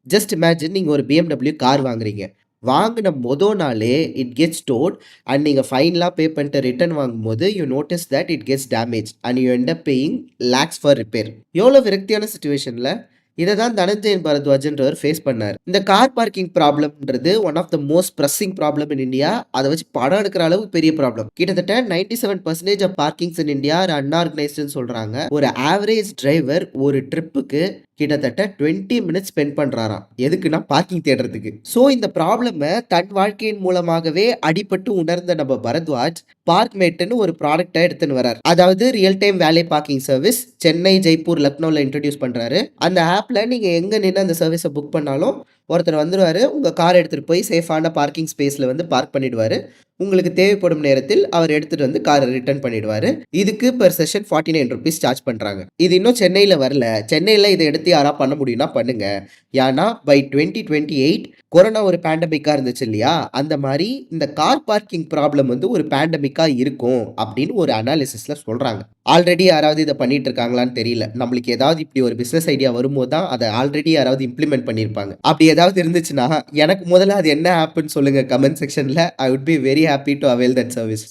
Just imagine நீங்க ஒரு BMW car வாங்குறீங்க. வாங்குன நாளே இட் கெட்ஸ் டோட் அண்ட் நீங்க ஃபைன்லாம் பே பண்ணிட்டு ரிட்டர்ன் வாங்கும்போது, you notice that it gets damage and you end up paying lakhs for repair. எவ்வளோ விரக்தியான சிச்சுவேஷன்ல இத தான் தனஞ்சயன் பரத்வாஜ்ன்றவர் ஃபேஸ் பண்ணாரு. இந்த கார் பார்க்கிங் ப்ராப்ளம்ன்றது one of the most pressing problem in India. அத வச்சு படம் எடுக்கிற அளவுக்கு பெரிய ப்ராப்ளம். கிட்டத்தட்ட 97% of parkings in India are அன்ஆர்கனைஸ்டுன்னு சொல்றாங்க. ஒரு ஆவரேஜ் டிரைவர் ஒரு ட்ரிப்புக்கு கிட்டத்தட்ட 20 மினிட்ஸ் ஸ்பெண்ட் பண்றாராம். எதுக்குன்னா பார்க்கிங் தேடுறதுக்கு. சோ இந்த ப்ராப்ளம தன் வாழ்க்கையின் மூலமாகவே அடிபட்டு உணர்ந்த நம்ம பரத்வாஜ், பார்க்மேட்ன்னு ஒரு ப்ராடக்ட்ட எடுத்துன்னு வரார். அதாவது real time valet parking service Chennai, Jaipur, லக்னோல இன்ட்ரோடியூஸ் பண்றாரு. அந்த ஆப்ல நீங்க எங்க நின்னு அந்த சர்வீஸ புக் பண்ணாலும் ஒருத்தர் வந்துருவாரு. உங்க கார் எடுத்துட்டு போய் சேஃபான பார்க்கிங் ஸ்பேஸ்ல வந்து பார்க் பண்ணிடுவாரு. உங்களுக்கு தேவைப்படும் நேரத்தில் அவர் எடுத்துட்டு வந்து கார ரிட்டர்ன் பண்ணிடுவாரு. இதுக்கு பெர் செஷன் ₹49 சார்ஜ் பண்றாங்க. இது இன்னும் சென்னையில வரல. சென்னையில இத எடுத்து யாரா பண்ண முடியும்னா பண்ணுங்க. ஏன்னா பை 2028 கொரோனா ஒரு பேண்டமிக்கா இருந்துச்சு இல்லையா? அந்த மாரி இந்த கார் பார்க்கிங் ப்ராப்ளம் வந்து ஒரு பேண்டமிக்கா இருக்கும் அப்படின்னு ஒரு அனாலிசிஸ்ல சொல்றாங்க. ஆல்ரெடி யாராவது இத பண்ணிட்டு இருக்காங்களான்னு தெரியல. நம்மளுக்கு ஏதாவது இப்படி ஒரு பிசினஸ் ஐடியா வரும்போது தான் அத ஆல்ரெடி யாராவது இம்ப்ளிமெண்ட் பண்ணியிருப்பாங்க. அப்படி ஏதாவது இருந்துச்சுன்னா எனக்கு முதல்ல அது என்ன ஆப்ன்னு சொல்லுங்க கமெண்ட் செக்ஷன்ல. I would be very happy to avail that service.